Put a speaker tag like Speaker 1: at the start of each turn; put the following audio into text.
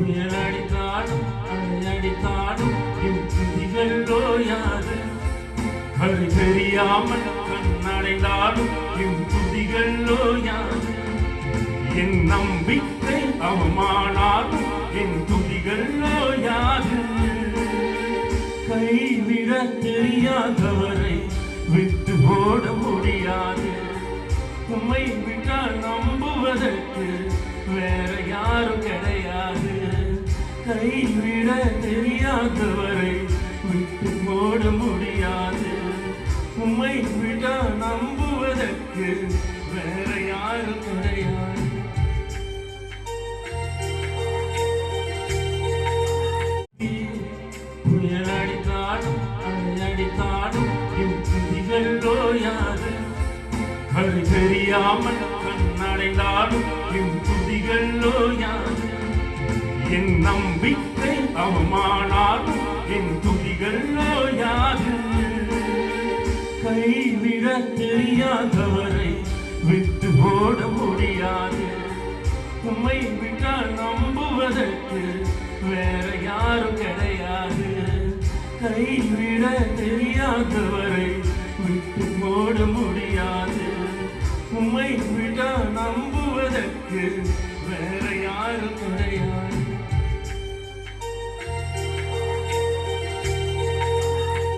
Speaker 1: புயலடித்தாலும் அடித்தாலும் என் துதிகள் ஓயாது. கரு தெரியாமல் கண்ணடைந்தாலும் என் துதிகள் ஓயாது. என் நம்பிக்கை அவமானாலும் என் துதிகள் ஓயாது. கைவிட தெரியாதவரை விட்டு ஓட முடியாது. உம்மை விட்டால் நம்புவதற்கு வேற யாரும் கிடையாது. கைவிட தெரியாதவரை விட்டு ஓட முடியாது. உம்மை விட்டால் நம்புவதற்கு வேற யாரும் கிடையாது. புயலடித்தாலும் அடித்தாலும் என் துதிகள் ஓயாது. கரு தெரியாமல் கண்ணடைந்தாலும் என் துதிகள் ஓயாது. என் நம்பிக்கை அவமானாலும் என் துதிகள் ஓயாது. கைவிட தெரியாதவரை விட்டு ஓட முடியாது. உம்மை விட்டால் நம்புவதற்கு வேற யாரும் கிடையாது. கைவிட தெரியாதவரை விட்டு ஓட முடியாது. உம்மை விட்டால் நம்புவதற்கு வேற யாரும்